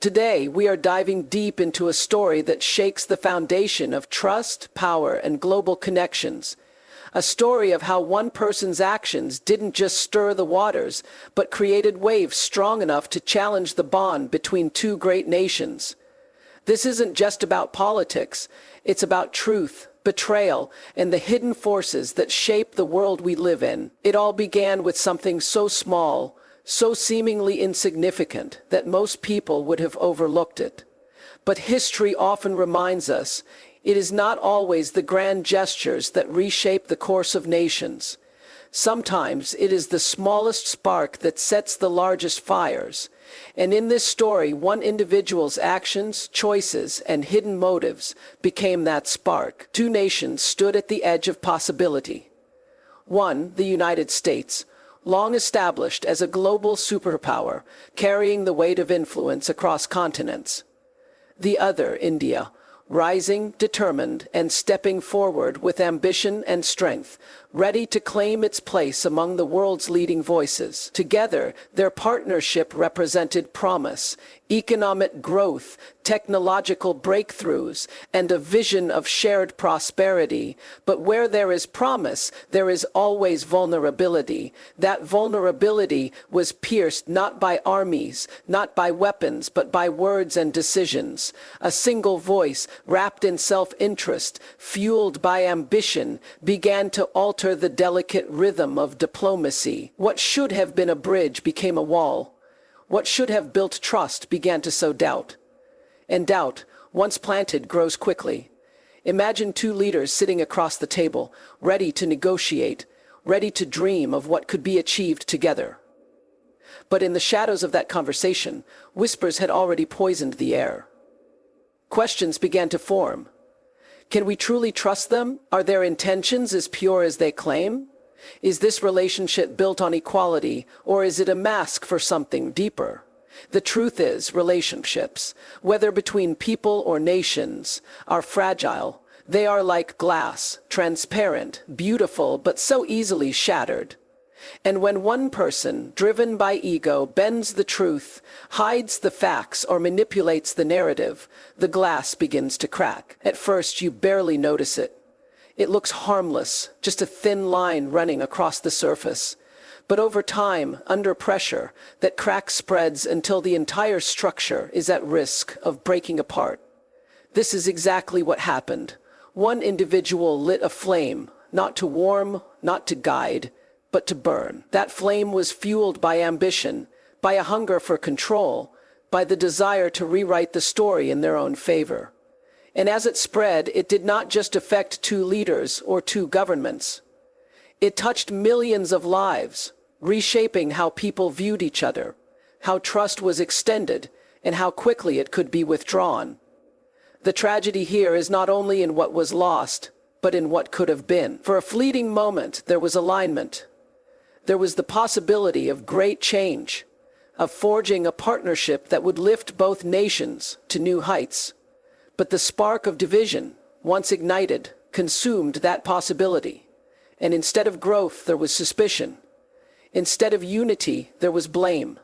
Today, we are diving deep into a story that shakes the foundation of trust, power, and global connections. A story of how one person's actions didn't just stir the waters, but created waves strong enough to challenge the bond between two great nations. This isn't just about politics, it's about truth, betrayal, and the hidden forces that shape the world we live in. It all began with something so small, so seemingly insignificant, that most people would have overlooked it. But history often reminds us, it is not always the grand gestures that reshape the course of nations. Sometimes it is the smallest spark that sets the largest fires. And in this story, one individual's actions, choices, and hidden motives became that spark. Two nations stood at the edge of possibility. One, the United States, long established as a global superpower, carrying the weight of influence across continents. The other, India, rising, determined, and stepping forward with ambition and strength, ready to claim its place among the world's leading voices. Together, their partnership represented promise, economic growth, technological breakthroughs, and a vision of shared prosperity. But where there is promise, there is always vulnerability. That vulnerability was pierced not by armies, not by weapons, but by words and decisions. A single voice, wrapped in self-interest, fueled by ambition, began to alter the delicate rhythm of diplomacy. What should have been a bridge became a wall. What should have built trust began to sow doubt. And doubt, once planted, grows quickly. Imagine two leaders sitting across the table, ready to negotiate, ready to dream of what could be achieved together. But in the shadows of that conversation, whispers had already poisoned the air. Questions began to form. Can we truly trust them? Are their intentions as pure as they claim? Is this relationship built on equality, or is it a mask for something deeper? The truth is, relationships, whether between people or nations, are fragile. They are like glass, transparent, beautiful, but so easily shattered. And when one person, driven by ego, bends the truth, hides the facts, or manipulates the narrative, the glass begins to crack. At first, you barely notice it. It looks harmless, just a thin line running across the surface. But over time, under pressure, that crack spreads until the entire structure is at risk of breaking apart. This is exactly what happened. One individual lit a flame, not to warm, not to guide, but to burn. That flame was fueled by ambition, by a hunger for control, by the desire to rewrite the story in their own favor. And as it spread, it did not just affect two leaders or two governments. It touched millions of lives, reshaping how people viewed each other, how trust was extended, and how quickly it could be withdrawn. The tragedy here is not only in what was lost, but in what could have been. For a fleeting moment, there was alignment. There was the possibility of great change, of forging a partnership that would lift both nations to new heights. But the spark of division, once ignited, consumed that possibility. And instead of growth, there was suspicion. Instead of unity, there was blame.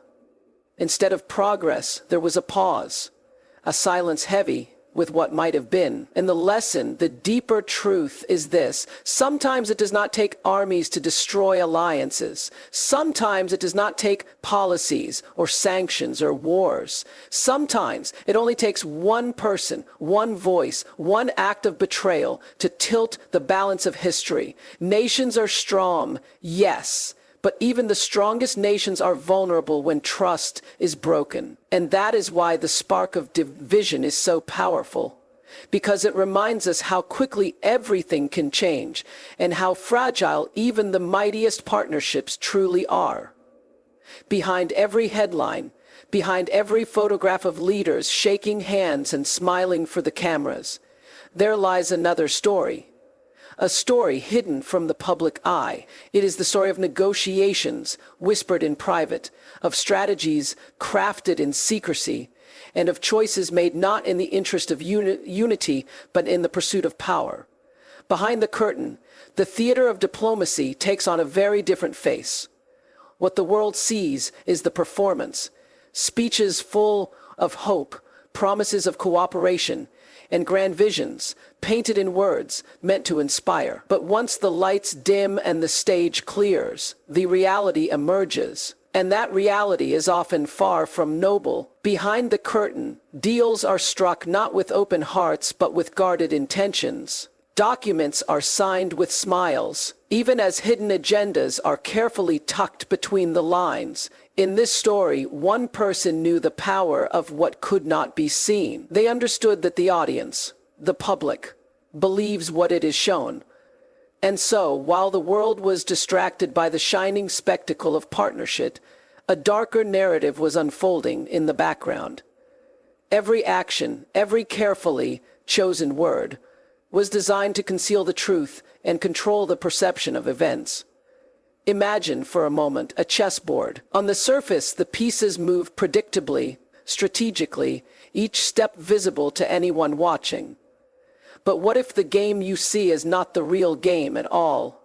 Instead of progress, there was a pause, a silence heavy with what might have been. And the lesson, the deeper truth is this: sometimes it does not take armies to destroy alliances. Sometimes it does not take policies or sanctions or wars. Sometimes it only takes one person, one voice, one act of betrayal to tilt the balance of history. Nations are strong, yes, but even the strongest nations are vulnerable when trust is broken. And that is why the spark of division is so powerful, because it reminds us how quickly everything can change and how fragile even the mightiest partnerships truly are. Behind every headline, behind every photograph of leaders shaking hands and smiling for the cameras, there lies another story. A story hidden from the public eye. It is the story of negotiations whispered in private, of strategies crafted in secrecy, and of choices made not in the interest of unity, but in the pursuit of power. Behind the curtain, the theater of diplomacy takes on a very different face. What the world sees is the performance. Speeches full of hope, promises of cooperation, and grand visions, painted in words, meant to inspire. But once the lights dim and the stage clears, the reality emerges. And that reality is often far from noble. Behind the curtain, deals are struck not with open hearts but with guarded intentions. Documents are signed with smiles, even as hidden agendas are carefully tucked between the lines. In this story, one person knew the power of what could not be seen. They understood that the audience, the public, believes what it is shown. And so, while the world was distracted by the shining spectacle of partnership, a darker narrative was unfolding in the background. Every action, every carefully chosen word, was designed to conceal the truth and control the perception of events. Imagine, for a moment, a chessboard. On the surface, the pieces move predictably, strategically, each step visible to anyone watching. But what if the game you see is not the real game at all?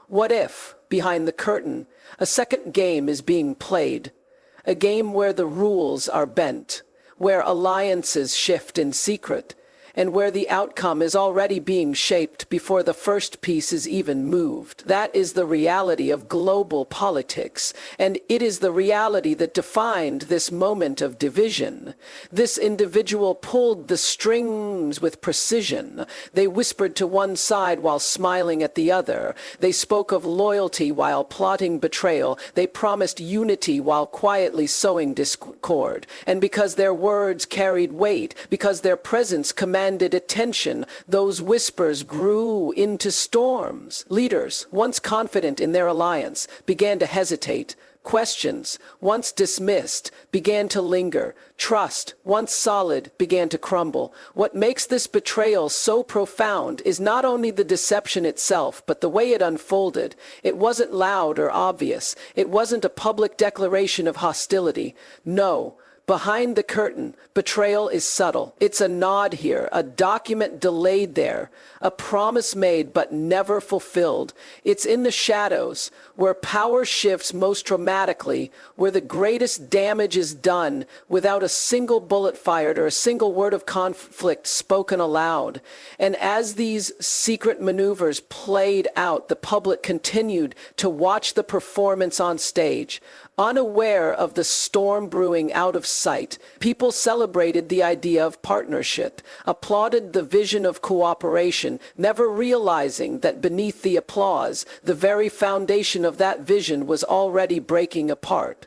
What if, behind the curtain, a second game is being played? A game where the rules are bent, where alliances shift in secret, and where the outcome is already being shaped before the first piece is even moved. That is the reality of global politics, and it is the reality that defined this moment of division. This individual pulled the strings with precision. They whispered to one side while smiling at the other. They spoke of loyalty while plotting betrayal. They promised unity while quietly sowing discord. And because their words carried weight, because their presence commanded attention, those whispers grew into storms. Leaders, once confident in their alliance, began to hesitate. Questions, once dismissed, began to linger. Trust, once solid, began to crumble. What makes this betrayal so profound is not only the deception itself, but the way it unfolded. It wasn't loud or obvious. It wasn't a public declaration of hostility. No. Behind the curtain, betrayal is subtle. It's a nod here, a document delayed there, a promise made but never fulfilled. It's in the shadows, where power shifts most dramatically, where the greatest damage is done without a single bullet fired or a single word of conflict spoken aloud. And as these secret maneuvers played out, the public continued to watch the performance on stage. Unaware of the storm brewing out of sight, people celebrated the idea of partnership, applauded the vision of cooperation, never realizing that beneath the applause, the very foundation of that vision was already breaking apart.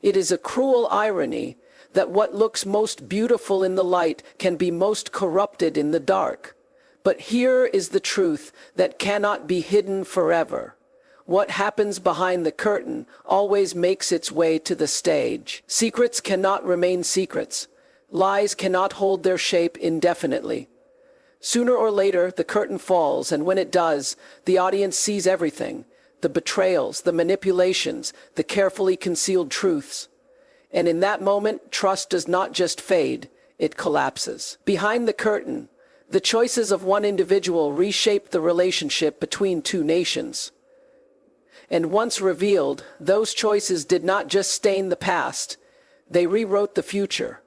It is a cruel irony that what looks most beautiful in the light can be most corrupted in the dark. But here is the truth that cannot be hidden forever. What happens behind the curtain always makes its way to the stage. Secrets cannot remain secrets. Lies cannot hold their shape indefinitely. Sooner or later, the curtain falls, and when it does, the audience sees everything: the betrayals, the manipulations, the carefully concealed truths. And in that moment, trust does not just fade, it collapses. Behind the curtain, the choices of one individual reshape the relationship between two nations. And once revealed, those choices did not just stain the past, they rewrote the future.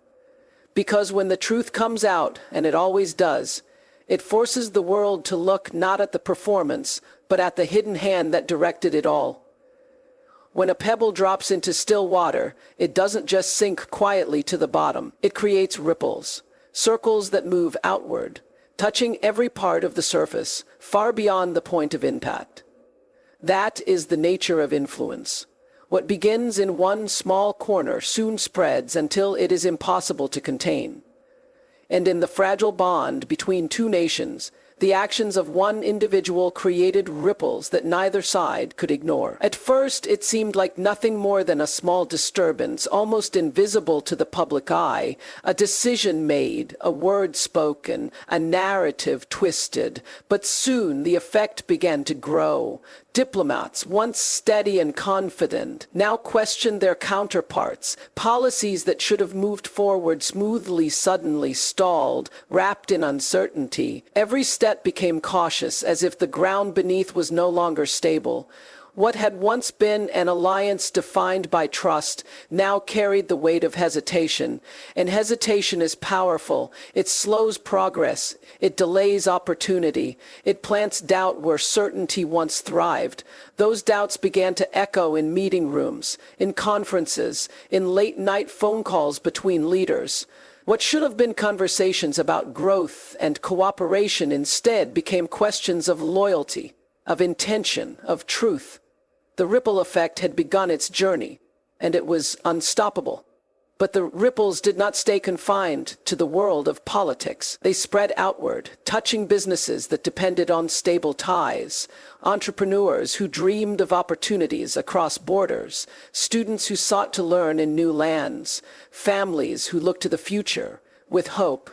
Because when the truth comes out, and it always does, it forces the world to look not at the performance, but at the hidden hand that directed it all. When a pebble drops into still water, it doesn't just sink quietly to the bottom. It creates ripples, circles that move outward, touching every part of the surface, far beyond the point of impact. That is the nature of influence. What begins in one small corner soon spreads until it is impossible to contain. And in the fragile bond between two nations, the actions of one individual created ripples that neither side could ignore. At first, it seemed like nothing more than a small disturbance, almost invisible to the public eye, a decision made, a word spoken, a narrative twisted. But soon the effect began to grow. Diplomats, once steady and confident, now questioned their counterparts. Policies that should have moved forward smoothly suddenly stalled, wrapped in uncertainty. Every step became cautious, as if the ground beneath was no longer stable. What had once been an alliance defined by trust now carried the weight of hesitation. And hesitation is powerful. It slows progress. It delays opportunity. It plants doubt where certainty once thrived. Those doubts began to echo in meeting rooms, in conferences, in late-night phone calls between leaders. What should have been conversations about growth and cooperation instead became questions of loyalty, of intention, of truth. The ripple effect had begun its journey, and it was unstoppable. But the ripples did not stay confined to the world of politics. They spread outward, touching businesses that depended on stable ties, entrepreneurs who dreamed of opportunities across borders, students who sought to learn in new lands, families who looked to the future with hope.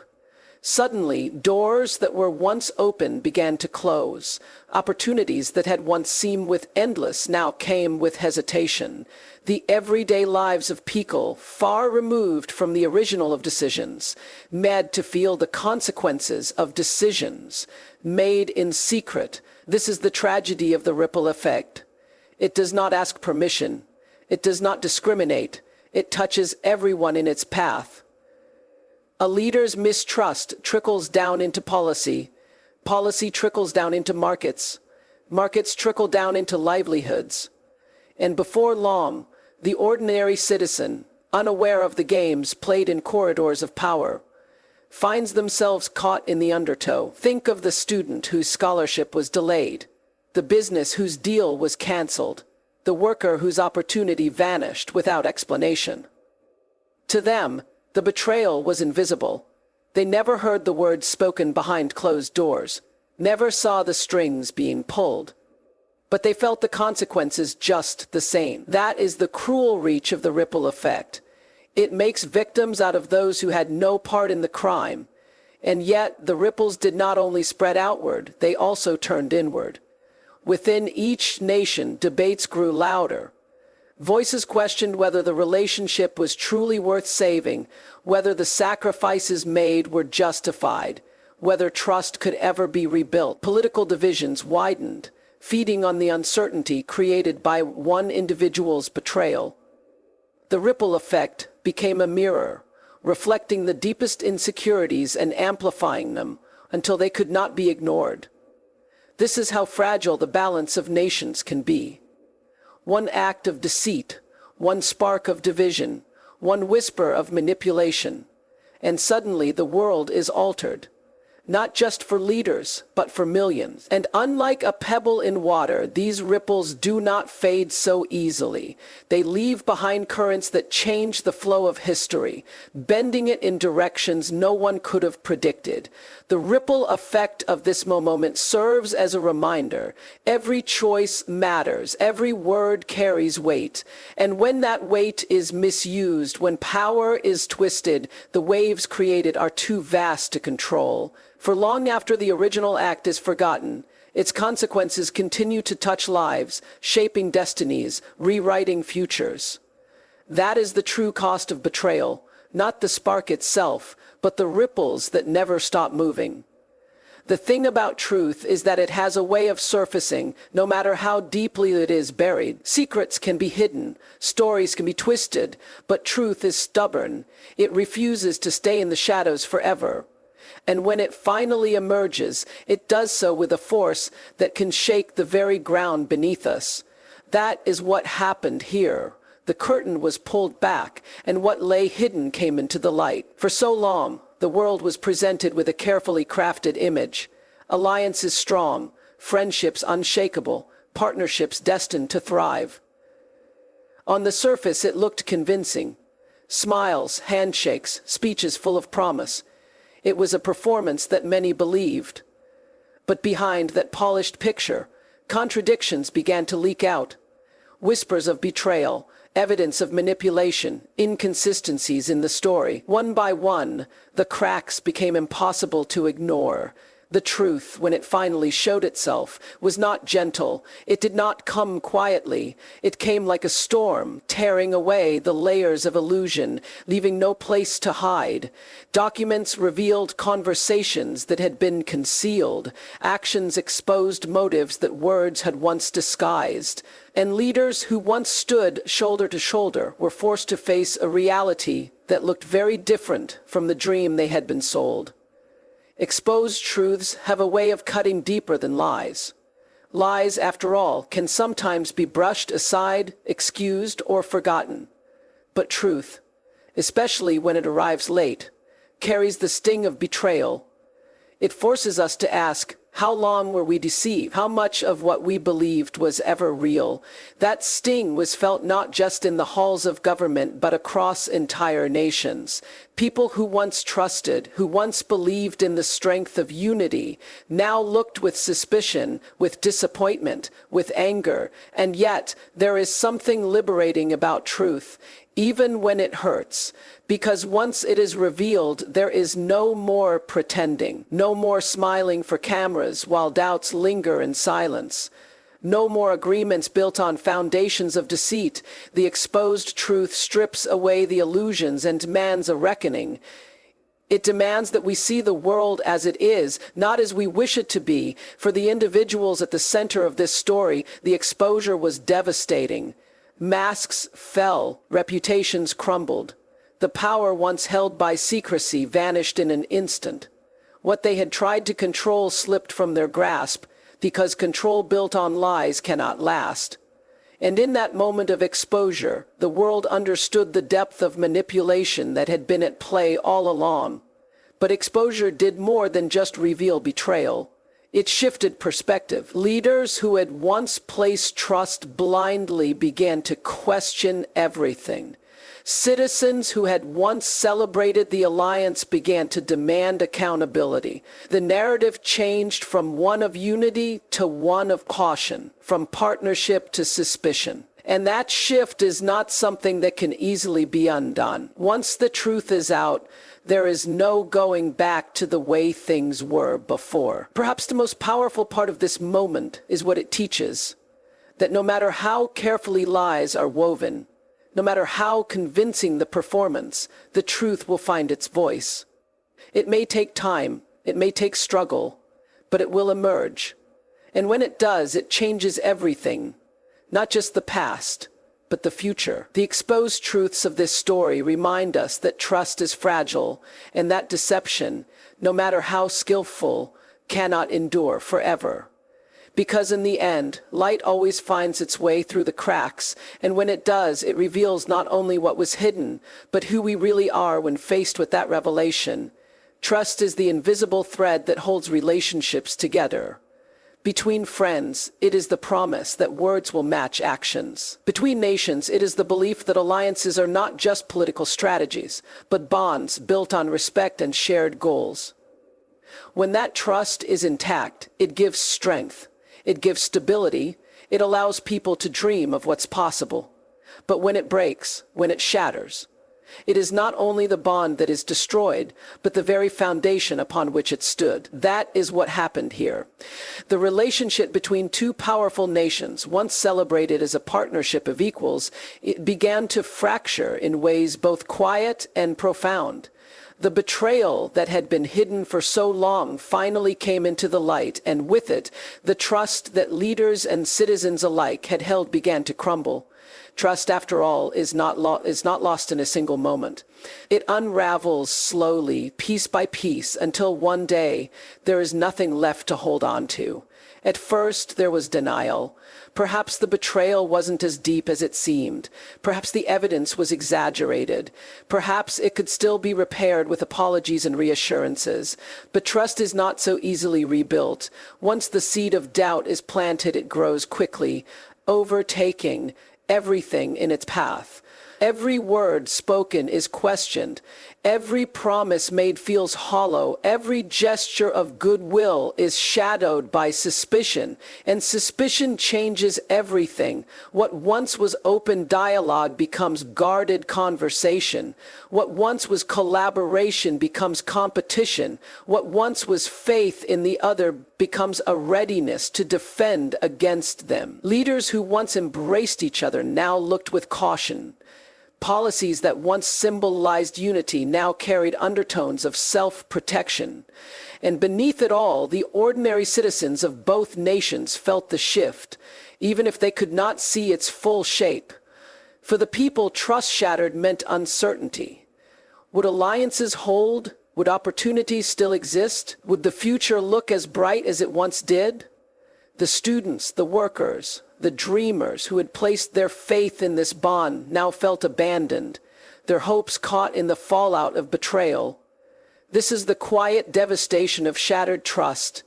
Suddenly, doors that were once open began to close. Opportunities that had once seemed with endless now came with hesitation. The everyday lives of people, far removed from the original of decisions, mad to feel the consequences of decisions made in secret. This is the tragedy of the ripple effect. It does not ask permission. It does not discriminate. It touches everyone in its path. A leader's mistrust trickles down into policy. Policy trickles down into markets. Markets trickle down into livelihoods. And before long, the ordinary citizen, unaware of the games played in corridors of power, finds themselves caught in the undertow. Think of the student whose scholarship was delayed, the business whose deal was canceled, the worker whose opportunity vanished without explanation. To them, the betrayal was invisible. They never heard the words spoken behind closed doors, never saw the strings being pulled. But they felt the consequences just the same. That is the cruel reach of the ripple effect. It makes victims out of those who had no part in the crime. And yet the ripples did not only spread outward, they also turned inward. Within each nation, debates grew louder. Voices questioned whether the relationship was truly worth saving, whether the sacrifices made were justified, whether trust could ever be rebuilt. Political divisions widened, feeding on the uncertainty created by one individual's betrayal. The ripple effect became a mirror, reflecting the deepest insecurities and amplifying them until they could not be ignored. This is how fragile the balance of nations can be. One act of deceit, one spark of division, one whisper of manipulation, and suddenly the world is altered. Not just for leaders, but for millions. And unlike a pebble in water, these ripples do not fade so easily. They leave behind currents that change the flow of history, bending it in directions no one could have predicted. The ripple effect of this moment serves as a reminder. Every choice matters. Every word carries weight. And when that weight is misused, when power is twisted, the waves created are too vast to control. For long after the original act is forgotten, its consequences continue to touch lives, shaping destinies, rewriting futures. That is the true cost of betrayal, not the spark itself, but the ripples that never stop moving. The thing about truth is that it has a way of surfacing, no matter how deeply it is buried. Secrets can be hidden, stories can be twisted, but truth is stubborn. It refuses to stay in the shadows forever. And when it finally emerges, it does so with a force that can shake the very ground beneath us. That is what happened here. The curtain was pulled back, and what lay hidden came into the light. For so long, the world was presented with a carefully crafted image. Alliances strong, friendships unshakable, partnerships destined to thrive. On the surface, it looked convincing. Smiles, handshakes, speeches full of promise. It was a performance that many believed. But behind that polished picture, contradictions began to leak out. Whispers of betrayal, evidence of manipulation, inconsistencies in the story. One by one, the cracks became impossible to ignore. The truth, when it finally showed itself, was not gentle. It did not come quietly. It came like a storm, tearing away the layers of illusion, leaving no place to hide. Documents revealed conversations that had been concealed. Actions exposed motives that words had once disguised. And leaders who once stood shoulder to shoulder were forced to face a reality that looked very different from the dream they had been sold. Exposed truths have a way of cutting deeper than lies. Lies, after all, can sometimes be brushed aside, excused, or forgotten. But truth, especially when it arrives late, carries the sting of betrayal. It forces us to ask, how long were we deceived? How much of what we believed was ever real? That sting was felt not just in the halls of government, but across entire nations. People who once trusted, who once believed in the strength of unity, now looked with suspicion, with disappointment, with anger. And yet, there is something liberating about truth, even when it hurts, because once it is revealed, there is no more pretending, no more smiling for cameras while doubts linger in silence. No more agreements built on foundations of deceit. The exposed truth strips away the illusions and demands a reckoning. It demands that we see the world as it is, not as we wish it to be. For the individuals at the center of this story, the exposure was devastating. Masks fell, reputations crumbled. The power once held by secrecy vanished in an instant. What they had tried to control slipped from their grasp, because control built on lies cannot last. And in that moment of exposure, the world understood the depth of manipulation that had been at play all along. But exposure did more than just reveal betrayal. It shifted perspective. Leaders who had once placed trust blindly began to question everything. Citizens who had once celebrated the alliance began to demand accountability. The narrative changed from one of unity to one of caution, from partnership to suspicion. And that shift is not something that can easily be undone. Once the truth is out, there is no going back to the way things were before. Perhaps the most powerful part of this moment is what it teaches, that no matter how carefully lies are woven, no matter how convincing the performance, the truth will find its voice. It may take time, it may take struggle, but it will emerge. And when it does, it changes everything, not just the past, but the future. The exposed truths of this story remind us that trust is fragile, and that deception, no matter how skillful, cannot endure forever. Because in the end, light always finds its way through the cracks, and when it does, it reveals not only what was hidden, but who we really are when faced with that revelation. Trust is the invisible thread that holds relationships together. Between friends, it is the promise that words will match actions. Between nations, it is the belief that alliances are not just political strategies, but bonds built on respect and shared goals. When that trust is intact, it gives strength. It gives stability. It allows people to dream of what's possible. But when it breaks, when it shatters, it is not only the bond that is destroyed, but the very foundation upon which it stood. That is what happened here. The relationship between two powerful nations, once celebrated as a partnership of equals, it began to fracture in ways both quiet and profound. The betrayal that had been hidden for so long finally came into the light, and with it, the trust that leaders and citizens alike had held began to crumble. Trust, after all, is not lost in a single moment. It unravels slowly, piece by piece, until one day there is nothing left to hold on to. At first, there was denial. Perhaps the betrayal wasn't as deep as it seemed. Perhaps the evidence was exaggerated. Perhaps it could still be repaired with apologies and reassurances. But trust is not so easily rebuilt. Once the seed of doubt is planted, it grows quickly, overtaking everything in its path. Every word spoken is questioned. Every promise made feels hollow. Every gesture of goodwill is shadowed by suspicion, and suspicion changes everything. What once was open dialogue becomes guarded conversation. What once was collaboration becomes competition. What once was faith in the other becomes a readiness to defend against them. Leaders who once embraced each other now looked with caution. Policies that once symbolized unity now carried undertones of self-protection. And beneath it all, the ordinary citizens of both nations felt the shift, even if they could not see its full shape. For the people, trust shattered meant uncertainty. Would alliances hold? Would opportunities still exist? Would the future look as bright as it once did? The students, the workers, the dreamers who had placed their faith in this bond now felt abandoned, their hopes caught in the fallout of betrayal. This is the quiet devastation of shattered trust.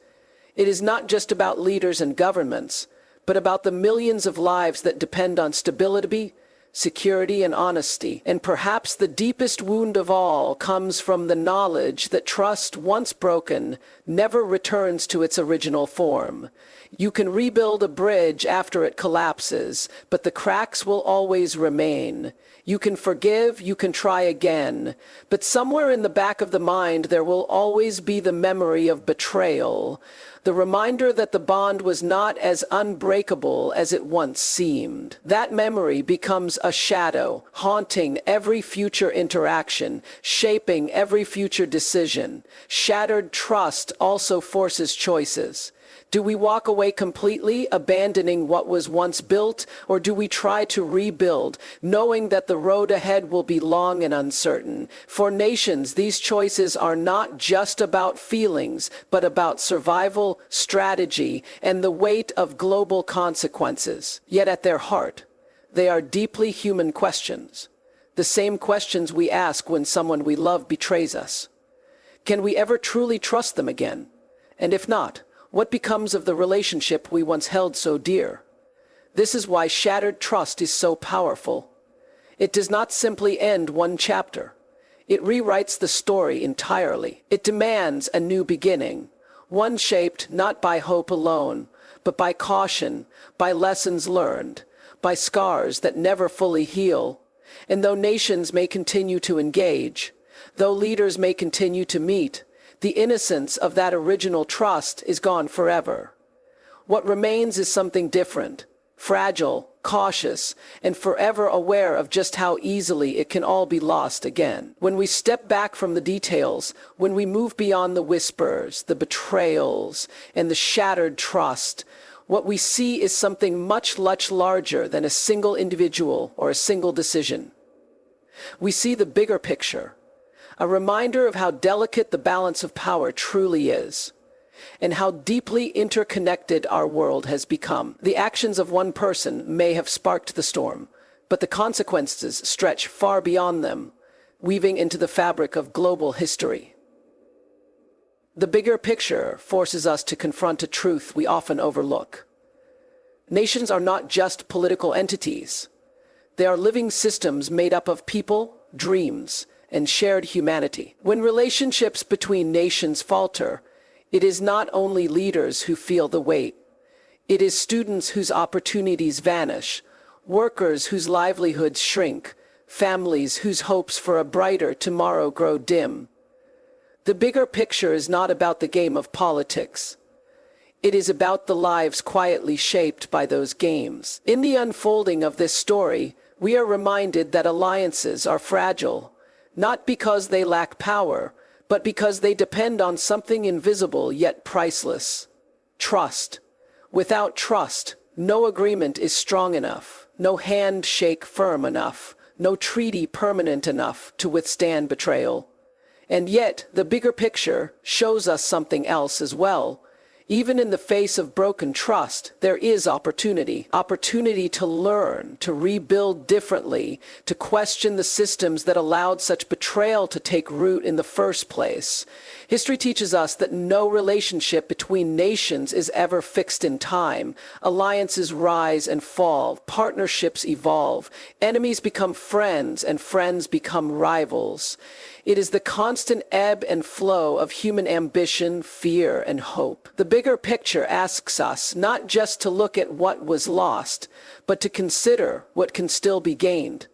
It is not just about leaders and governments, but about the millions of lives that depend on stability, security, and honesty. And perhaps the deepest wound of all comes from the knowledge that trust, once broken, never returns to its original form. You can rebuild a bridge after it collapses, but the cracks will always remain. You can forgive, you can try again, but somewhere in the back of the mind there will always be the memory of betrayal, the reminder that the bond was not as unbreakable as it once seemed. That memory becomes a shadow, haunting every future interaction, shaping every future decision. Shattered trust also forces choices. Do we walk away completely, abandoning what was once built, or do we try to rebuild, knowing that the road ahead will be long and uncertain? For nations, these choices are not just about feelings, but about survival, strategy, and the weight of global consequences. Yet at their heart, they are deeply human questions. The same questions we ask when someone we love betrays us. Can we ever truly trust them again? And if not, what becomes of the relationship we once held so dear? This is why shattered trust is so powerful. It does not simply end one chapter. It rewrites the story entirely. It demands a new beginning, one shaped not by hope alone, but by caution, by lessons learned, by scars that never fully heal. And though nations may continue to engage, though leaders may continue to meet, the innocence of that original trust is gone forever. What remains is something different, fragile, cautious, and forever aware of just how easily it can all be lost again. When we step back from the details, when we move beyond the whispers, the betrayals, and the shattered trust, what we see is something much larger than a single individual or a single decision. We see the bigger picture, a reminder of how delicate the balance of power truly is, and how deeply interconnected our world has become. The actions of one person may have sparked the storm, but the consequences stretch far beyond them, weaving into the fabric of global history. The bigger picture forces us to confront a truth we often overlook. Nations are not just political entities. They are living systems made up of people, dreams, and shared humanity. When relationships between nations falter, it is not only leaders who feel the weight. It is students whose opportunities vanish, workers whose livelihoods shrink, families whose hopes for a brighter tomorrow grow dim. The bigger picture is not about the game of politics. It is about the lives quietly shaped by those games. In the unfolding of this story, we are reminded that alliances are fragile, not because they lack power, but because they depend on something invisible yet priceless: trust. Without trust, no agreement is strong enough, no handshake firm enough, no treaty permanent enough to withstand betrayal. And yet, the bigger picture shows us something else as well. Even in the face of broken trust, there is opportunity. Opportunity to learn, to rebuild differently, to question the systems that allowed such betrayal to take root in the first place. History teaches us that no relationship between nations is ever fixed in time. Alliances rise and fall, partnerships evolve, enemies become friends, and friends become rivals. It is the constant ebb and flow of human ambition, fear, and hope. The bigger picture asks us not just to look at what was lost, but to consider what can still be gained.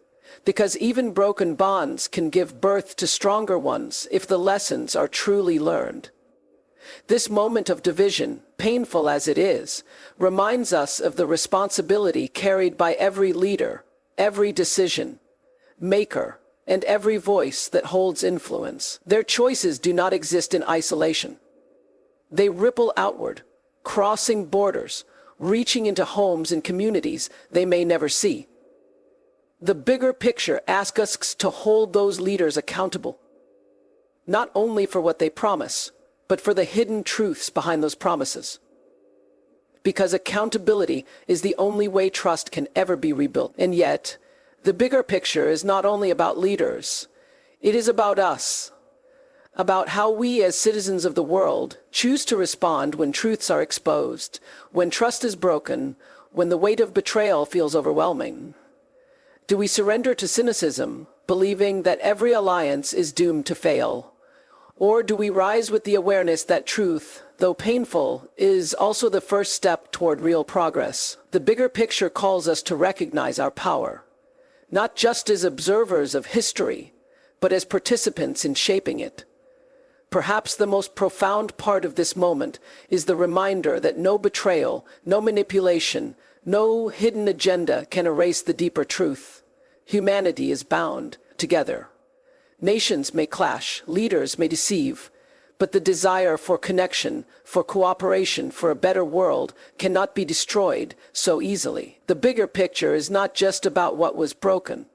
Because even broken bonds can give birth to stronger ones if the lessons are truly learned. This moment of division, painful as it is, reminds us of the responsibility carried by every leader, every decision maker, and every voice that holds influence. Their choices do not exist in isolation. They ripple outward, crossing borders, reaching into homes and communities they may never see. The bigger picture asks us to hold those leaders accountable, not only for what they promise, but for the hidden truths behind those promises. Because accountability is the only way trust can ever be rebuilt. And yet, the bigger picture is not only about leaders. It is about us, about how we as citizens of the world choose to respond when truths are exposed, when trust is broken, when the weight of betrayal feels overwhelming. Do we surrender to cynicism, believing that every alliance is doomed to fail? Or do we rise with the awareness that truth, though painful, is also the first step toward real progress? The bigger picture calls us to recognize our power, not just as observers of history, but as participants in shaping it. Perhaps the most profound part of this moment is the reminder that no betrayal, no manipulation, no hidden agenda can erase the deeper truth. Humanity is bound together. Nations may clash, leaders may deceive, but the desire for connection, for cooperation, for a better world cannot be destroyed so easily. The bigger picture is not just about what was broken.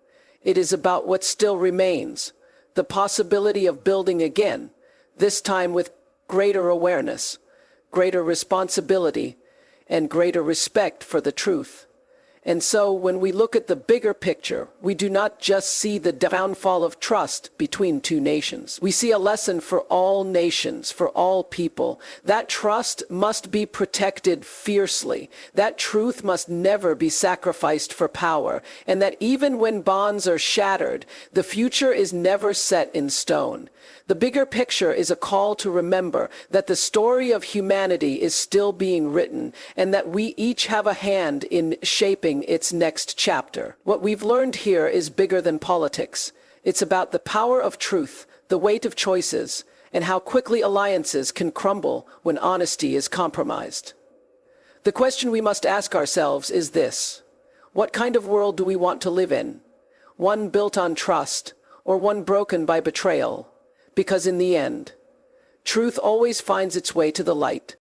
It is about what still remains, the possibility of building again, this time with greater awareness, greater responsibility, and greater respect for the truth. And so, when we look at the bigger picture, we do not just see the downfall of trust between two nations. We see a lesson for all nations, for all people. That trust must be protected fiercely. That truth must never be sacrificed for power. And that even when bonds are shattered, the future is never set in stone. The bigger picture is a call to remember that the story of humanity is still being written, and that we each have a hand in shaping its next chapter. What we've learned here is bigger than politics. It's about the power of truth, the weight of choices, and how quickly alliances can crumble when honesty is compromised. The question we must ask ourselves is this: what kind of world do we want to live in? One built on trust, or one broken by betrayal? Because in the end, truth always finds its way to the light.